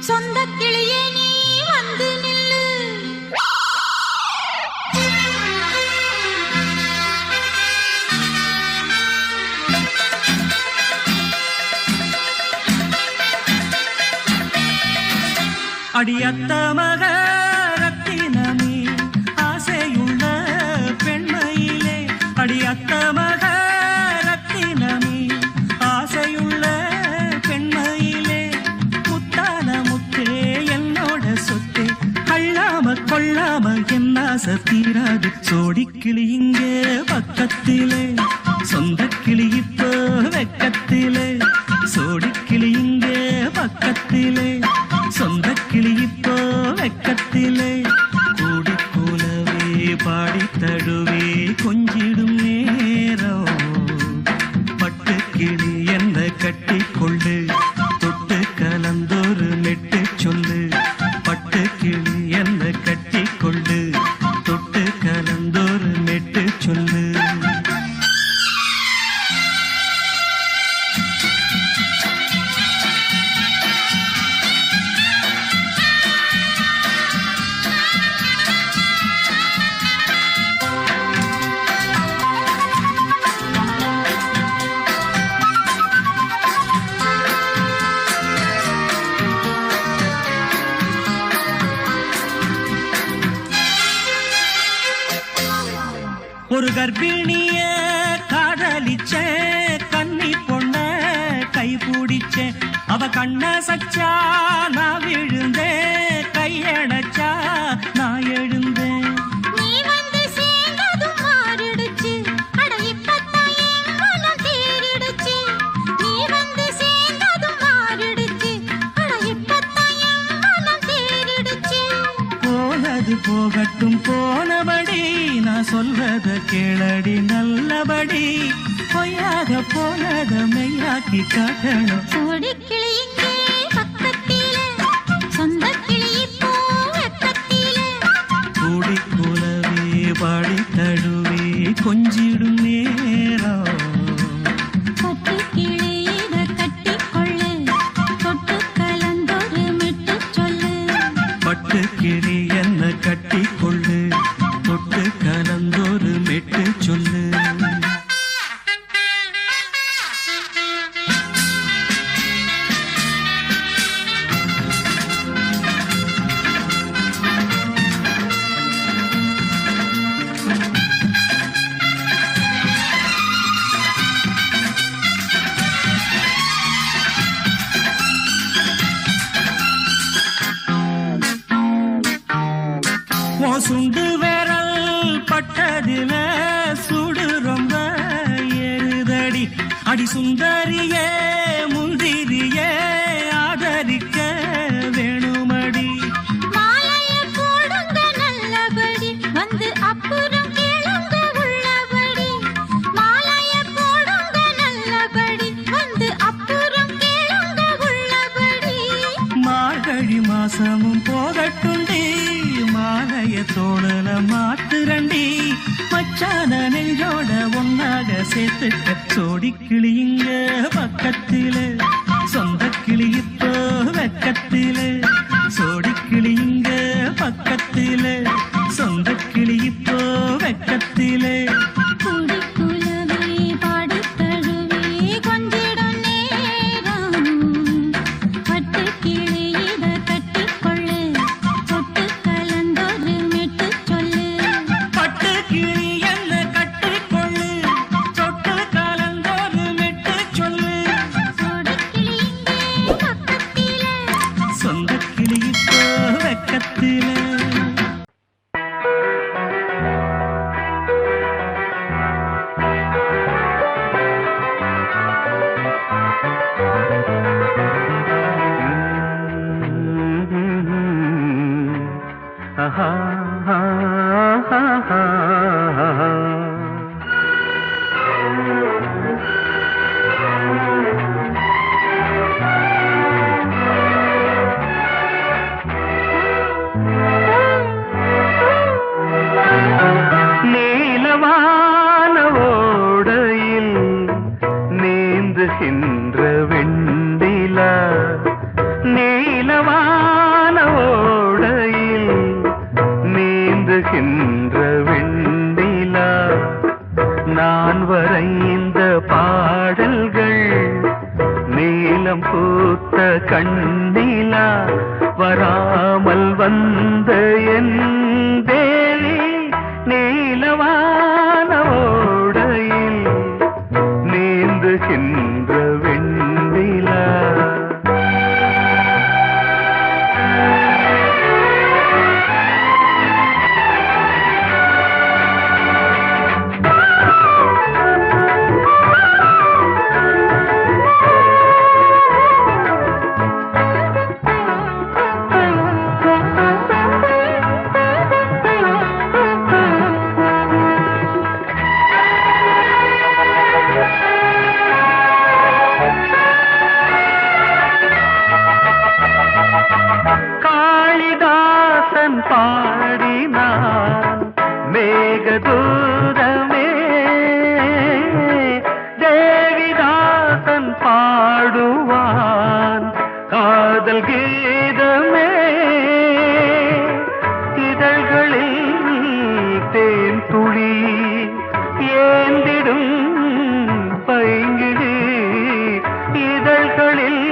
சொந்த கிளியே நீ வந்து நில்லு. அடியத்த மக ரத்தினமே ஆசையுள்ள பெண்மையிலே, அடியத்த மக ரத்தினமே ஆசையுள்ள பெண்மையிலே, முத்தான முத்தே என்னோட சொத்தே, அள்ளாம கொள்ளாம என்ன தீராது. சோடிக்கிளி இங்கே பக்கத்திலே, சொந்த கிளி இப்போ வெக்கத்திலே, சோடிக்கிளி இங்கே பக்கத்திலே, சொந்த கிளி இப்போ வெக்கத்திலே, கூடி போலவே பாடி தழுவே கொஞ்சிடும் நேரம், பட்டு கிளி என்ன கட்டி கொள்ளு, தொட்டு கலந்தொரு மெட்டு சொல்லு, பட்டு கிளி என்ன கட்டி கொள்ளு, தொட்டு கலந்தொரு மெட்டு சொல்லு. ஒரு கர்ப்பிணிய காதலிச்ச கன்னி பொண்ண கை பிடிச்ச, அவ கண்ண சச்சா நான் விழுந்தேன், கையடைச்சா நான் எழுந்தேன். நீ வந்து சேர்ந்ததும் மாறிடுச்சு, அட இப்பத்தான் என் மனம் தேறிடுச்சு. நீ வந்து சேர்ந்ததும் மாறிடுச்சு, அட இப்பத்தான் என் மனம் தேறிடுச்சு. போனது போகட்டும் போனபடி, நான் சொல்றத கேளடி நல்லபடி, பொய்யாக போனத மெய்யாக்கி காட்டணும். சோடிக்கிளி இங்கே பக்கத்திலே, சொந்த கிளி இப்போ வெக்கத்திலே, கூடி போலவே பாடி தழுவே கொஞ்சிடும் நேரம், பட்டு கிளி இத கட்டிக்கொள்ளு, தொட்டு கலந்தொரு மெட்டு சொல்லு. பட்டு கிளி என்ன கட்டி கொள்ளு, தொட்டு கலந்தொரு மெட்டு சொல்லு. சுண்டு விரல் பட்டதில சுடு ரொம்ப ஏறுதடி, அடி சுந்தரியே முந்திரியே ஆதரிக்க வேணுமடி. மாலைய போடுங்க நல்லபடி, வந்து அப்புறம் கேளுங்க உள்ளபடி. மாலைய போடுங்க நல்லபடி, வந்து அப்புறம் கேளுங்க உள்ளபடி. மார்கழி மாசமும் போகட்டுண்டி, மாலைய தோழல மாத்துரண்டி, மச்சான நெஞ்சோட ஒன்னாக சேர்த்துக்க. சோடிக்கிளி இங்க பக்கத்திலே, சொந்த கிளி இப்போ வெக்கத்திலே, சோடிக்கிளி இங்க பக்கத்திலே, சொந்த கிளி இப்போ வெக்கத்திலே, கூடி குலவே பாடி தழுவே கொஞ்சிடும் நேரம், பட்டு கிளி இத கட்டிக்கொள்ளு, தொட்டு கலந்தொரு மெட்டு சொல்லு. பட்டு கிளி என்ன கட்டிக்கொள்ளு, தொட்டு கலந்தொரு மெட்டு சொல்லு. சோடி கண்ணிலா வராமல் வந்த என் தேவி நீலவான ஓடையில் நீந்துகின்ற வெண்ணிலா. பாடினான் மேகதூதமே தேவிதாசன் பாடுவான் காதல் கீதமே இதழ்களில் தேன் துளி ஏந்திடும் பைங்கிடி இதழ்களில்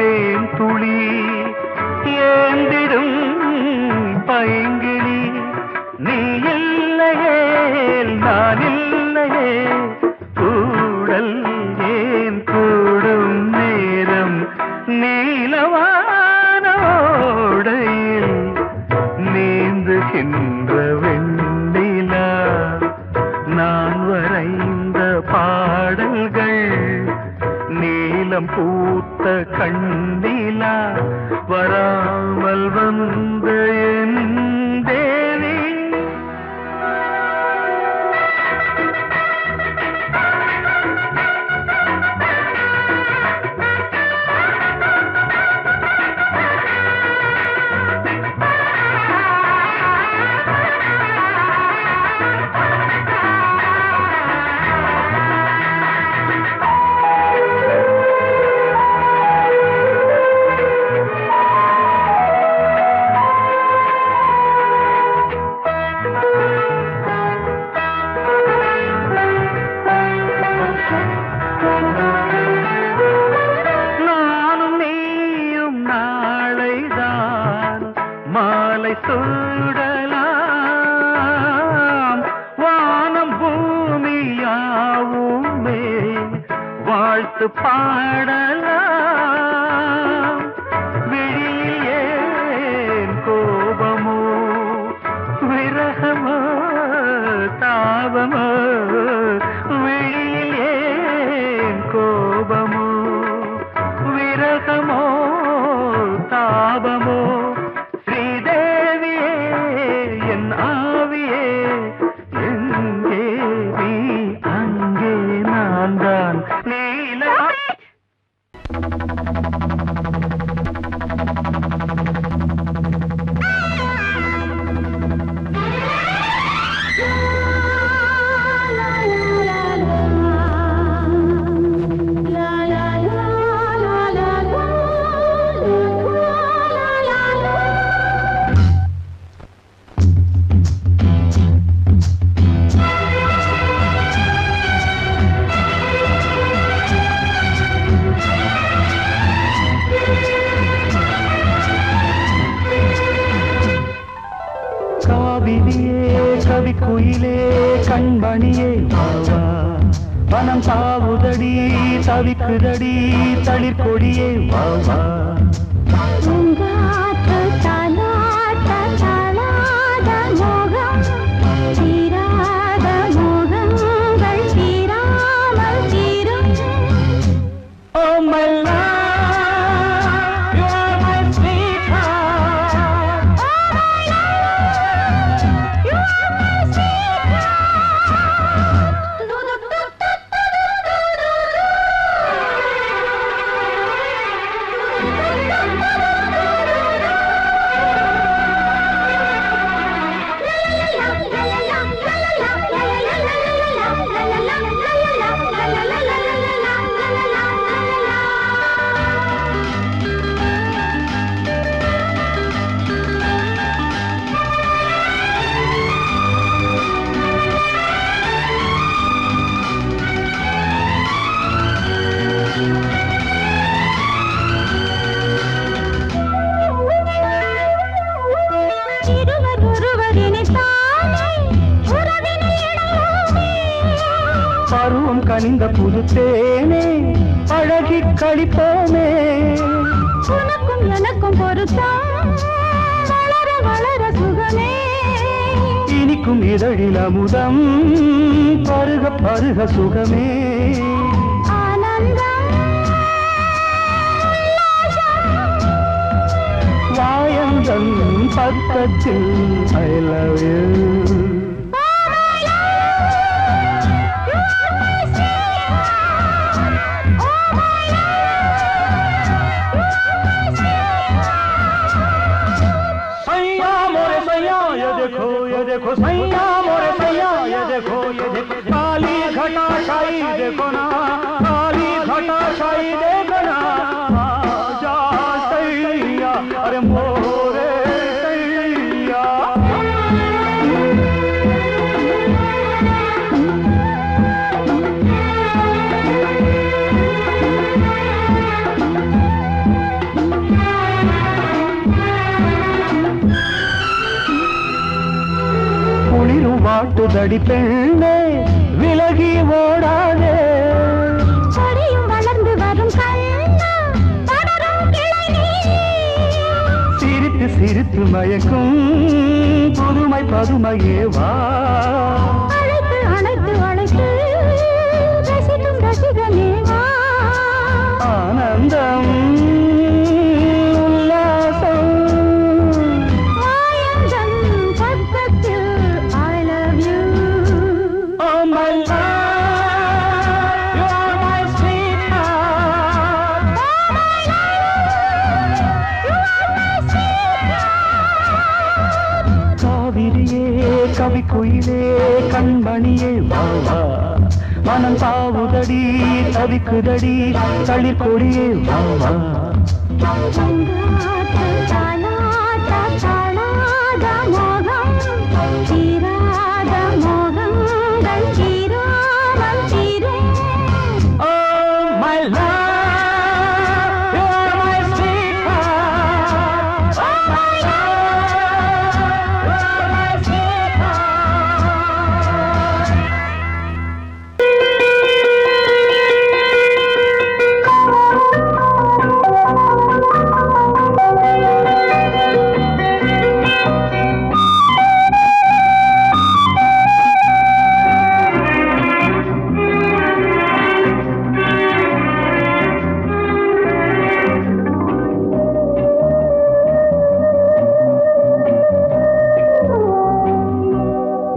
தேன் துளி ஏந்திடும் பைங்கிளி நீ இல்லையே நான் இல்லையே கூடல் ஏன் கூடும் நேரம் நீலவானோடையில் நீந்துகின்ற வெண்ணிலா. நான் வரைந்த பாடல்கள் நீலம் பூத்த கண்ணிலா வராமல் வந்த என் தேவி. மாலை சூடலாம் வானம் பூமியாவுமே வாழ்த்து பாடலாம். விழியில் ஏன் கோபமோ விரகமோ தாபமோ விழியில் ஏன் கோபமோ விரகமோ தாபமோ கவிக்குயிலே கண்மணியே வாவா வனம் சாவுதடி தவிக்குதடி தளிர்கொடியே வாவா. கனிந்த புதுத்தேனே அழகி கழிப்போமே உனக்கும் எனக்கும் பொருத்தம் வளர வளர சுகமே இனிக்கும் இதழில் அமுதம் பருக பருக சுகமே வாயந்தன் பக்கத்தில் I love you देखो सैया मोरे सैया ये देखो काली घटा शाही देखो ना काली घटा शाही देखो ना आजा सैया अरे मोरे सैया வாட்டுதடி பெண்ணே விலகி ஓடாதே கொடியும் வளர்ந்து வரும் கண்ணா படரும் கிளை நீ சிரித்து சிரித்து மயக்கும் புதுமை பதுமையே வா அழைத்து அணைத்து அழைத்து ரசிக்கும் ரசிகனே வா ஆனந்தம் கவி குயிலே கண்மணியே வாவா மனம் தாவுதடி தவிக்குதடி தளிர் கொடியே வாவா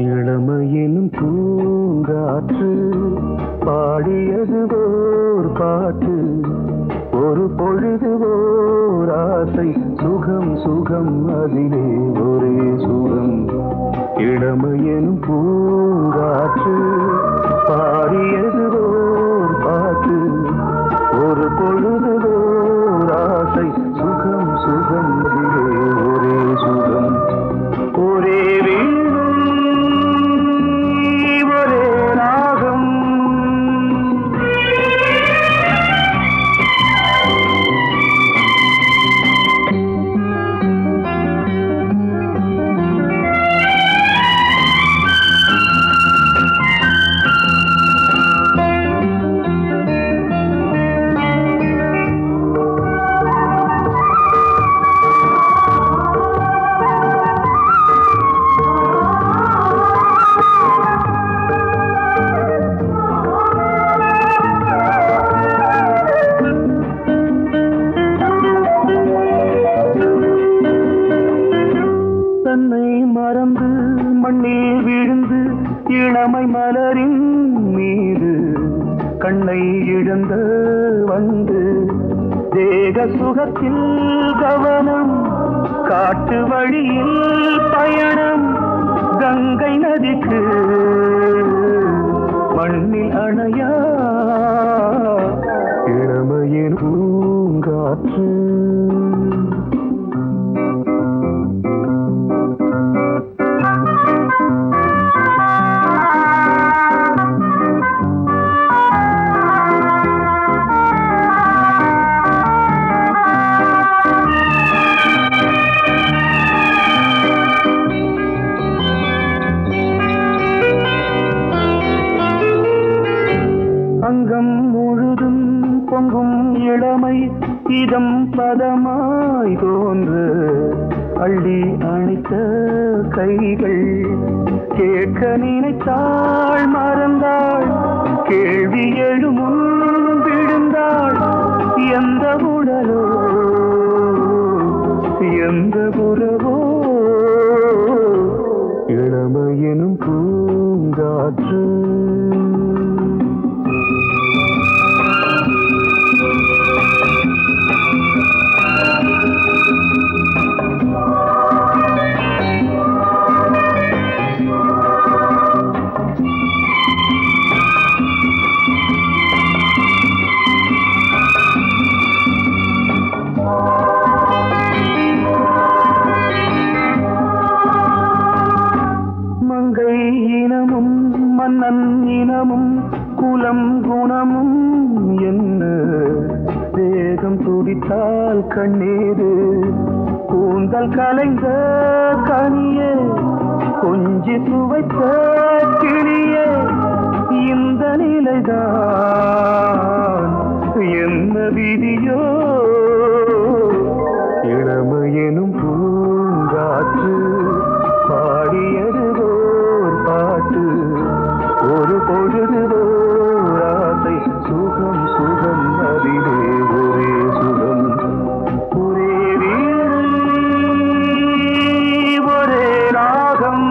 இளமையெனும் பூங்காற்று பாடியது ஓர் பாட்டு ஒரு பொழுது ஓர் ஆசை சுகம் சுகம் அதிலே ஒரே சுகம் இளமையெனும் பூங்காற்று பாடியது ஓர் பாட்டு ஒரு பொழுது ஓர் ஆசை சுகம் சுகம் அதிலே ஒரே சுகம் ஒரே மறந்து மண்ணில் விழுந்து இளமை மலரின் மீது கண்ணை இழந்த வந்து தேக சுகத்தில் கவனம் காட்டு வழியில் பயணம் கங்கை நதிக்கு மண்ணில் அணையா இளமையின் பூங்காற்று இதம் பதமாய் தோன்று அள்ளி அணைத்த கைகள் கேட்க நினைத்தாள் மறந்தாள் கேள்வி எழுமுன் விழுந்தாள் எந்த உடலோ எந்த உறவோ இளமையெனும் பூங்காற்று மன்னன் இனமும் குலம் குணமும் என்ன வேகம் துடித்தால் கண்ணீரு கூந்தல் கலைந்த கனியே கொஞ்சி துவைத்த கிளியே இந்த நிலைதான் என்ன விதியோ இளமையெனும் பூங்காற்று பாடியதுவோர் பாட்டு ஒரு பொழுதுவோர் ஆசை சுகம் சுகம் அதிலே ஒரே சுகம் ஒரே வீடு ஒரே ராகம்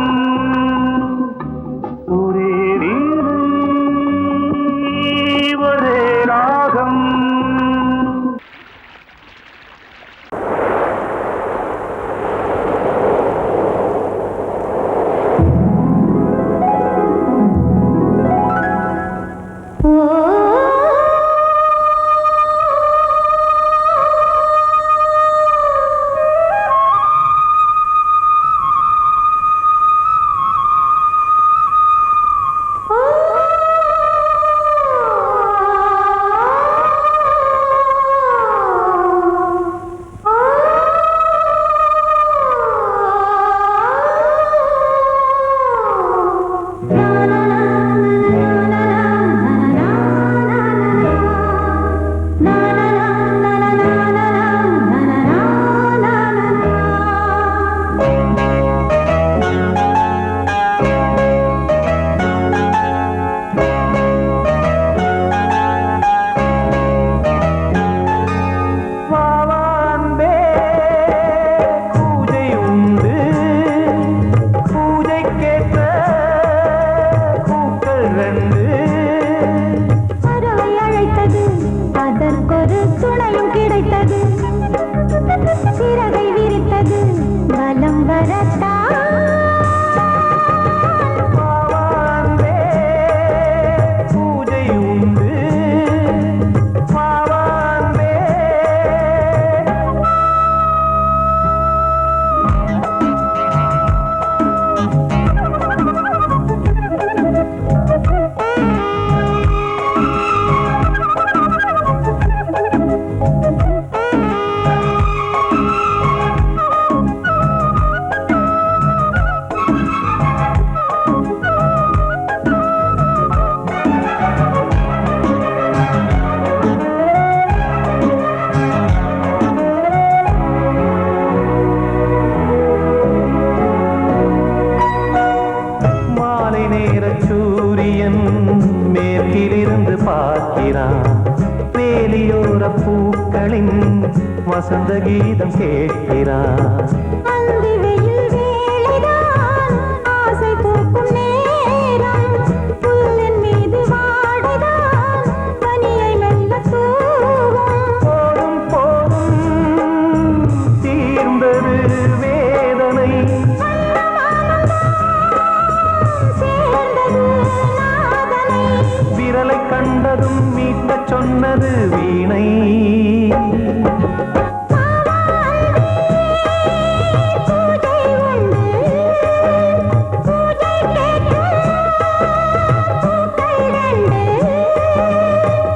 ஒரே வீடு ஒரே ராகம் வசந்த கீதம் கேட்கிறார். கண்டதும் மீட்ட சொன்னது வீணை.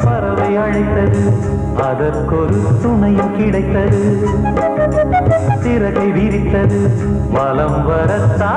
பறவை அழைத்தது, அதற்கொரு துணையும் கிடைத்தது. சிறகை விரித்தது, வலம் வரத்தா.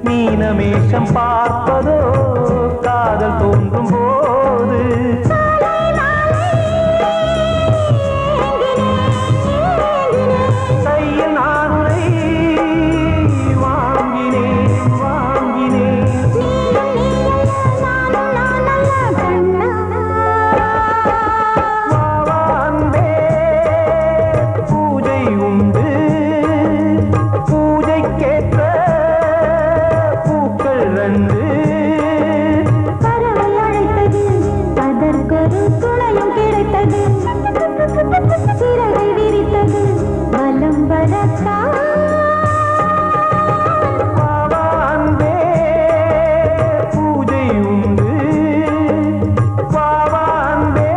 மீனமேஷம் பார்ப்பதோ காதல் தோன்றும் போது கையில் நானுரை வாங்கினேன் வாங்கினேன் வாவான்பே பூஜை உண்டு பூஜைக்கேற்ற பூக்கள் ரெண்டு பறவை அழைத்தது அதற்கொரு துணையும் கிடைத்தது சிறகை விரித்தது வலம் வரத்தா வாவான்பே பூஜை உண்டு வாவான்பே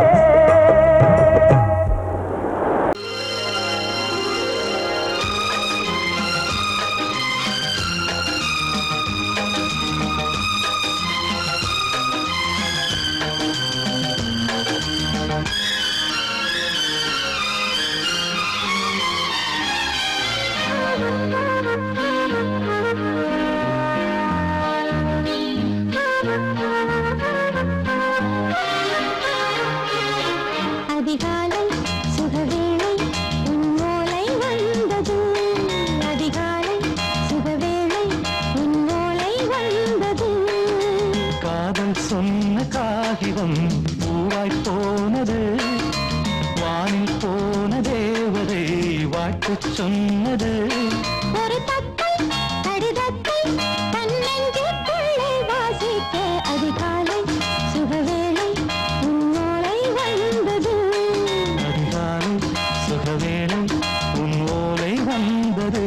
அதிகாலை சுகவேளை உன் ஓலை வந்தது அதிகாலை சுகவேளை உன் ஓலை வந்தது காதல் சொன்ன காகிதம் பூவாய் போனது வானில் போன தேவதை வாழ்த்துச் சொன்னது ஒரு தத்தை கடிதத்தை தன்னெஞ்சுக்குள்ளே வாசிக்க அதிகாலை சுகவேளை உன் ஓலை வந்தது அதிகாலை சுகவேளை உன் ஓலை வந்தது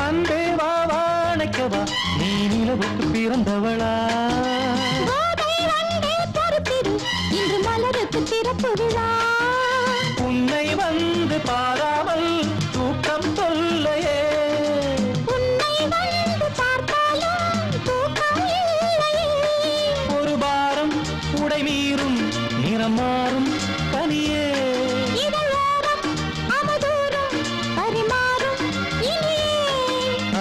அன்பே வா வாழைக்கவா நீ நிலவுக்கு பிறந்தவளா கோதை வந்தே பொறுத்திரு இன்று மலருக்கு திறப்பு விழா உன்னை வந்து பாராமல் தூக்கம் தொல்லையே உன்னை வந்து பார்த்தாலும் தூக்கம் இல்லையே ஒரு பாரம் உடை மீறும் நிறம் மாறும் தனியே இதழோரம் அமுதூரம் பரிமாறும் இனியே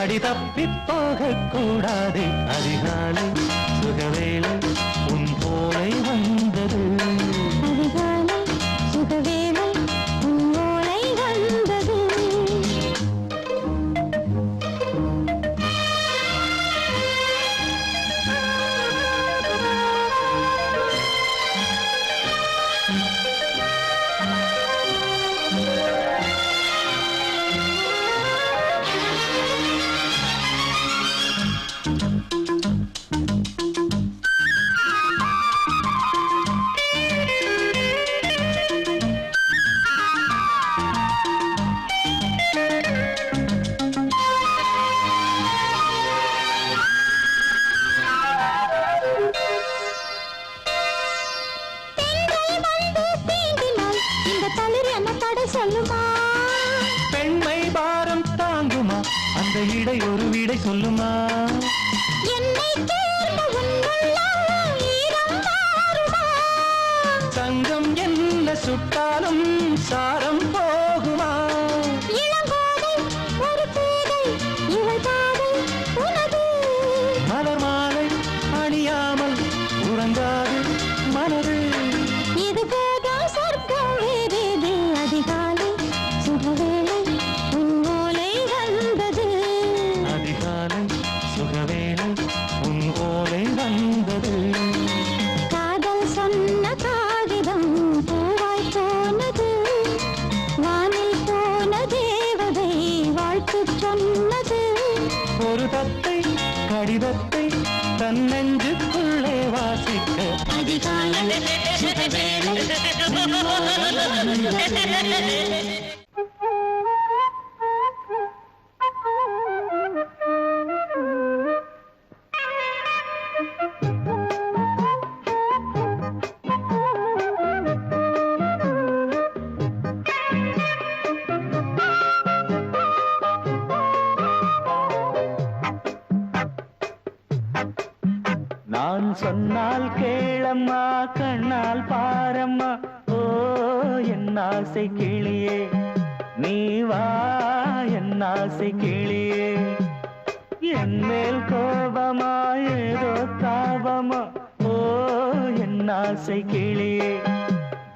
அடி தப்பிப் போகக் கூடாதே அதிகாலை சுகவேளை உன் போலை வந்தது அதிகாலை சுகவேளை உன் ஓலை வந்தது அந்த இடை ஒரு விடை சொல்லுமா? என்னை தேர்ந்த உன்னுள்ளம் ஈரம் மாறுமா? தங்கம் என்ன சுட்டாலும் சாரம் போகுமா? இளங்கோதை ஒரு பேதை இவள் பாதை உனது. மலர் மாலை அணியாமல் உறங்காது மனது. இது போதும் சொர்க்கம் வேறேது. அதிகாலை சுகவேளை உன் ஓலை வந்தது. அதிகாலை சுகவேளை உன் ஓலை வந்தது. காதல் சொன்ன காகிதம் பூவாய் போனது. வானில் போன தேவதை வாழ்த்து சொன்னது. ஒரு தத்தை கடிதத்தை தன் நெஞ்சுக்குள்ளே வாசிக்க அதிகாலை சுகவேளை உன் ஓலை வந்தது. நான் சொன்னால் கேளம்மா கண்ணால் பாரம்மா. ஓ என் ஆசை கிளியே நீ வா என் ஆசை கிளியே. என் மேல் கோபமா ஏதோ தாபமா? ஓ என் ஆசை கிளியே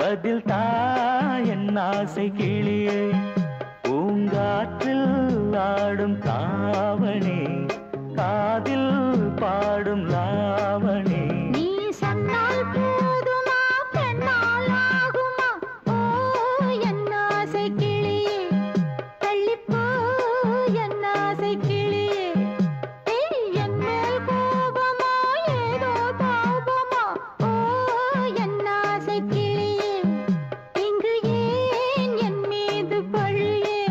பதில் தா என் ஆசை கிளியே. பூங்காற்றில் ஆடும் தாவணி காதில் பாடும் லாவணி. நீ சொன்னால் போதுமா பெண்ணால் ஆகுமா? ஓ என் ஆசை கிளியே தள்ளிப்போ என் ஆசை கிளியே. என் மேல் கோபமா ஏதோ தாபமா? ஓ என் ஆசை கிளியே இங்கு ஏன் என் மீது பழியே?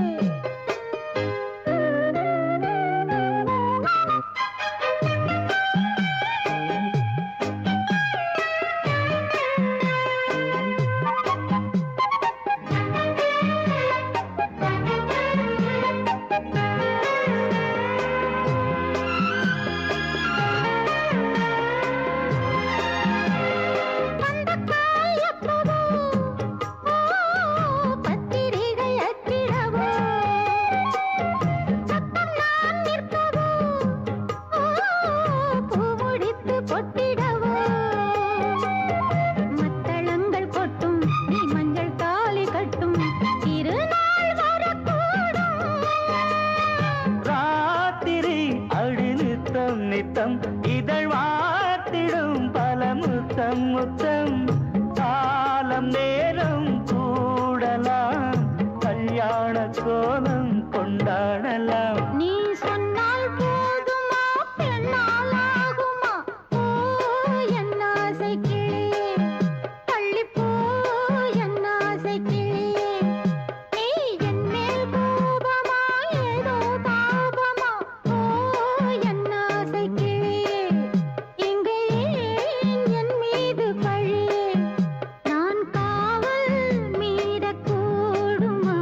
நித்தம் இதழ் வாத்திடும் பல முத்தம் முத்தம். காலம் நேரம் கூடலாம் கல்யாண கோலம் கொண்டாடலாம். நீ சொன்னால் போதுமா பெண்ணால் ஆகுமா? ஓ என் ஆசை கிளியே தள்ளிப்போ என் ஆசை கிளியே. நீ என் மேல் கோபமா ஏதோ தாபமா? ஓ என் ஆசை கிளியே இங்கே ஏன் என் மீது பழியே? நான் காவல் மீறக்கூடுமா?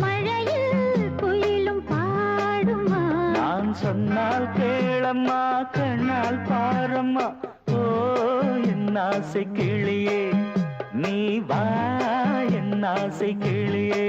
மழையில் குயிலும் பாடுமா? நான் சொன்னால் கேளம்மா கண்ணால் பாரம்மா. ஓ என் ஆசை கிளியே நீ வா என் ஆசை கிளியே.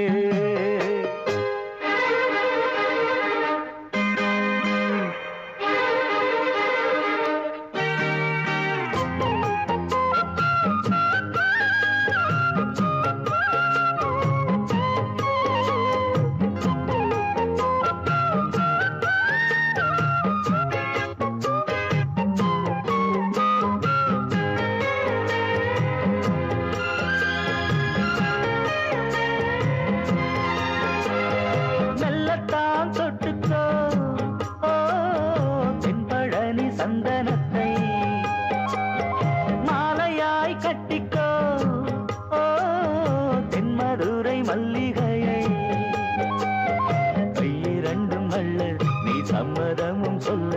மெல்லத்தான் தொட்டுக்கோ ஓ தென்பழனி சந்தனத்தை மாலையாய் கட்டிக்கோ ஓ தென்மதுரை மல்லிகையை. கையிரண்டும் அள்ள நீ சம்மதமும் சொல்ல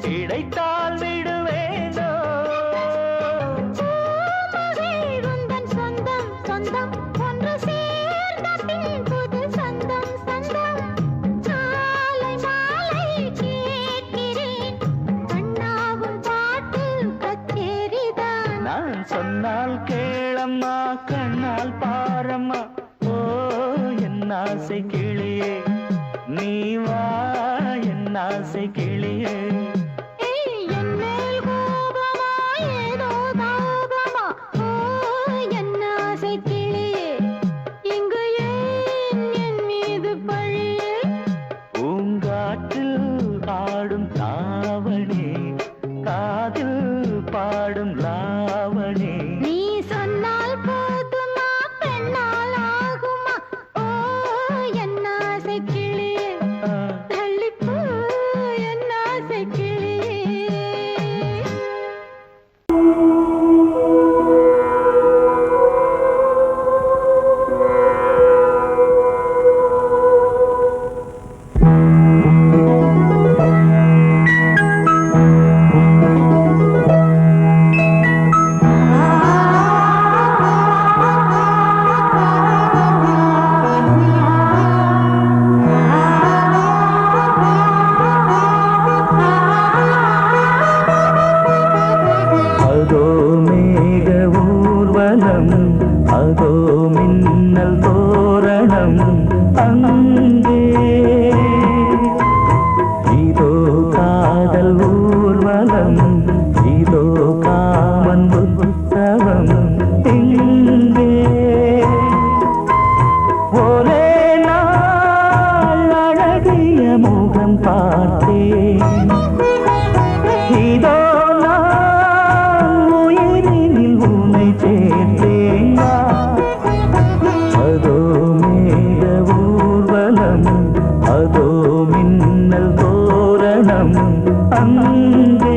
கிடைத்தால் விடுவேனோ. உந்தன் சொந்தம் சொந்தம் ஒன்று சேர்ந்த பின் புது சொந்தம் சொந்தம். கால ஆசை கிளியே என் மேல் கோபமா ஏதோ தாபமா ஓ என் ஆசை கிளியே இங்கு ஏன் என் மீது பழியே பூங்காற்றில் ஆடும் தாவணி காதில் பாடும் லாவணி நீ சொன்னால் போதுமா பெண்ணால் ஆகுமா ஓ என் ஆசை கிளியே தள்ளிப்போ என் ஆசை கிளியே அதோ மேக ஊர்வலம் அதோ மின்னல் தோரணம் அங்கே இதோ காதல் ஊர்வலம் இதோ காமன் உற்சவம் இங்கே ஒரே நாள் அழகிய முகம் பார்த்தேன் இதோ உயிரினில் உன்னை சேர்த்தேன் அதோ மேக ஊர்வலம் அதோ மின்னல் தோரணம் அங்கே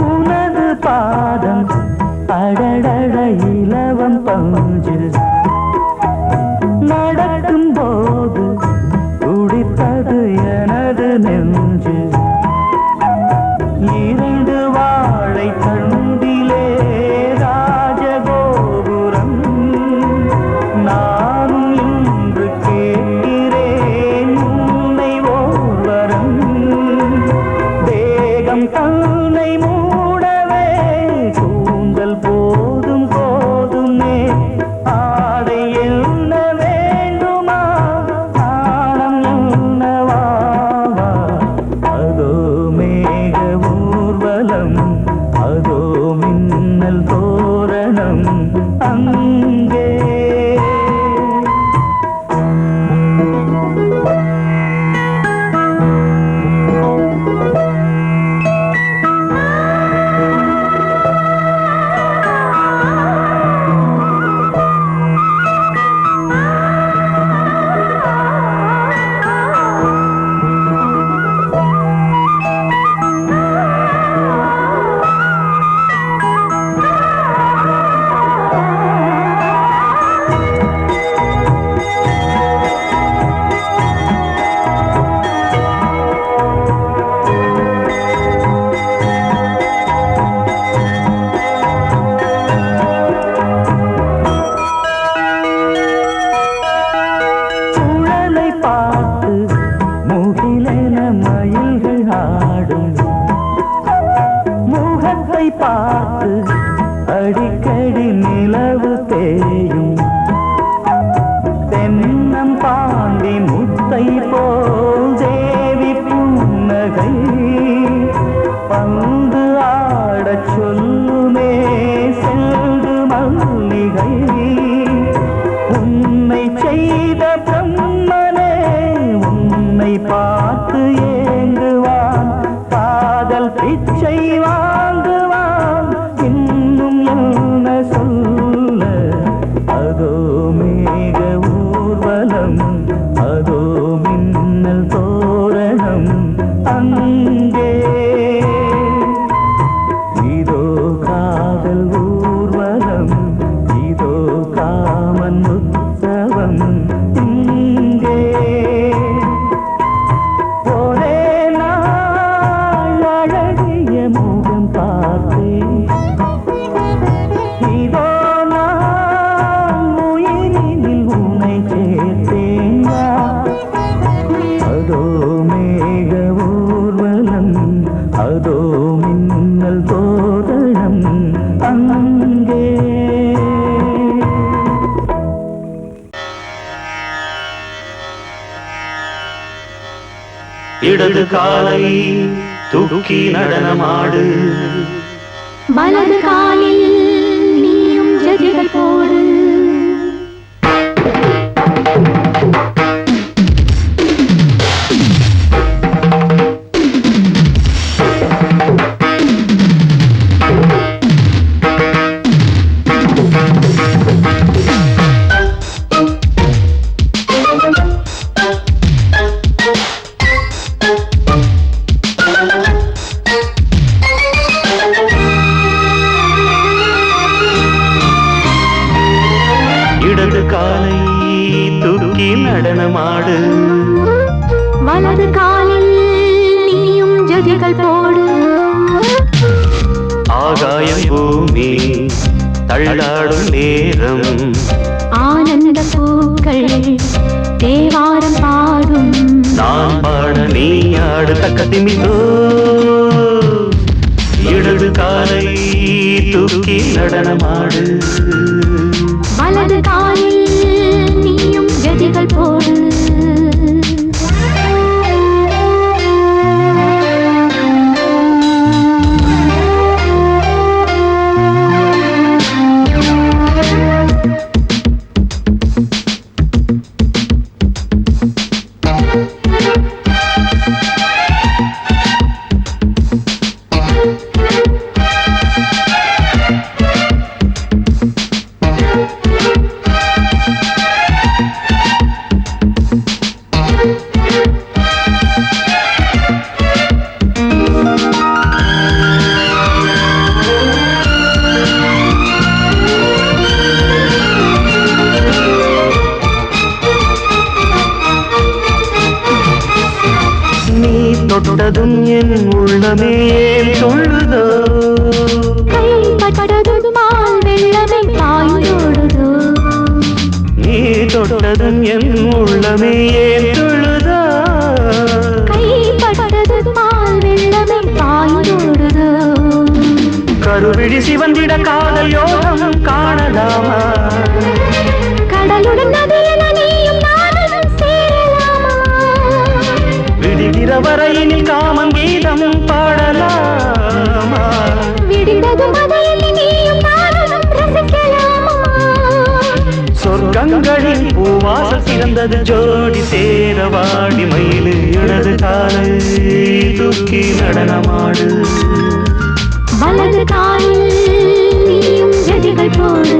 உனது பாதம் அடடட இலவம் பஞ்சு நடக்கும் போது துடித்தது எனது நெஞ்சு இரண்டு வாழை தண்டிலே ராஜகோபுரம் நானும் இன்று கேட்கிறேன் உன்னை ஓர்வரம் தேகம் தன்னை மூடவே கூந்தல் போதும் போதுமே ஆடை என்ன வேண்டுமா ஆணம் என்னவாவா அதோ மேக ஊர்வலம் அதோ மின்னல் தோரணம் அங்கே சுழலை பார்த்து முகிலென மயில்கள் ஆடும் முகத்தை பார்த்து அடிக்கடி நிலவு தேயும் தென்னம் பாண்டி முத்தை போல் தேவி புன்னகை பந்து ஆடச் சொல்லுமே செல்து மல்லிகை உன்னை செய்த பிரம்மனே உன்னை பார்த்து ஏங்குவான் காதல் பிச்சை வாங்குவான் இன்னும் என்ன சொல்ல இடது காலை தூக்கி நடனமாடு வலது காலில் நீயும் ஜதிகள் போடு இடது காலை தூக்கி நடனமாடு வலது காலில் நீயும் ஜதிகள் போடு ஆகாயம் பூமி தள்ளாடும் நேரம் ஆனந்த பூக்கள் தேவாரம் பாடும் நான் பாட நீ ஆடு தக்கத்திமிதோ இடது காலை தூக்கி நடனமாடு வலது காலில் நீயும் ஜதிகள் போடு தொட்டதும் என் உள்ளமே சொல்லுதோ கைப்பட்டதும் மால் வெள்ளமே பாய்ந்தோடுதோ நீ தொட்டதும் என் உள்ளமே சொல்லுதோ கைப்பட்டதும் மால் வெள்ளமே பாய்ந்தோடுதோ கருவிழி சிவந்திட காதல் யோகம் காணலாமா கடலுடன் நதியென நீயும் நானும் சேரலாமா விடுகிற வரையினில் காமன் கீதம் பாடலாமா விடிந்ததும் அதையில் நீயும் நானும் ரசிக்கலாமா சொர்க்கங்களின் பூவாசல் சிறந்தது ஜோடி சேரவாடி மயிலு இடது காலை தூக்கி நடனமாடு வலது காலில் நீயும் ஜதிகள் போடு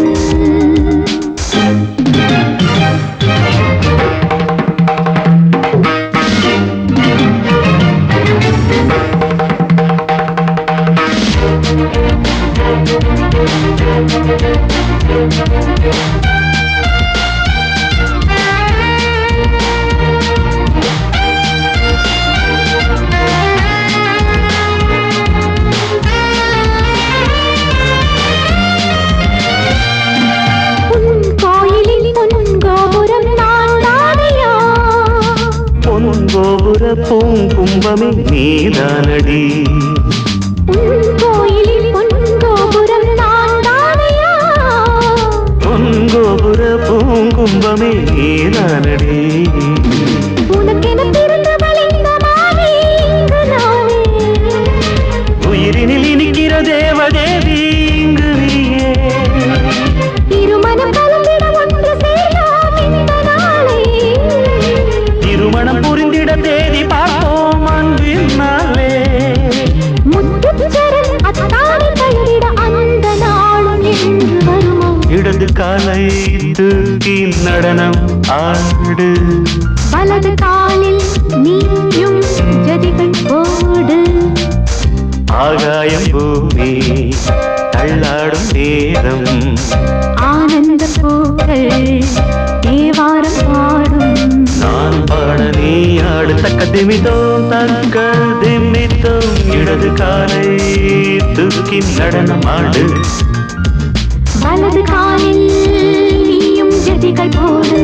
கோபுர பூங்கும்பமே நீதானடி கோயிலில் பொன்கோபுரம் நான் தானையா பொன்கோபுர பூங்கும்பமே நீதானடி உனக்கென பிறந்தவள் இந்த மாலை இங்கு நானே உயிரினில் இனிக்கிற தேவதேவி இங்கு நீயே திருமணம் கலந்திட ஒன்று சேரலாம் இந்த நாளை திருமணம் புரிந்திட தேதி பார்ப்போம் அன்பினாலே முத்துச்சரன் அத்தானை தழுவிட அந்த நாளும் என்று வருமோ இடது காலை தூக்கி நடனம் ஆடு வலது காலில் நீயும் ஜதிகள் போடு ஆகாயம் பூமி தள்ளாடும் நேரம் ஆனந்த பூக்கள் தேவாரம் பாடும் நான் பாட நீ ஆடு தக்க திமிதோம் தக்க திமித்தோம் இடது காலை தூக்கி நடனம் ஆடு வலது காலில் நீயும் ஜதிகள் போடு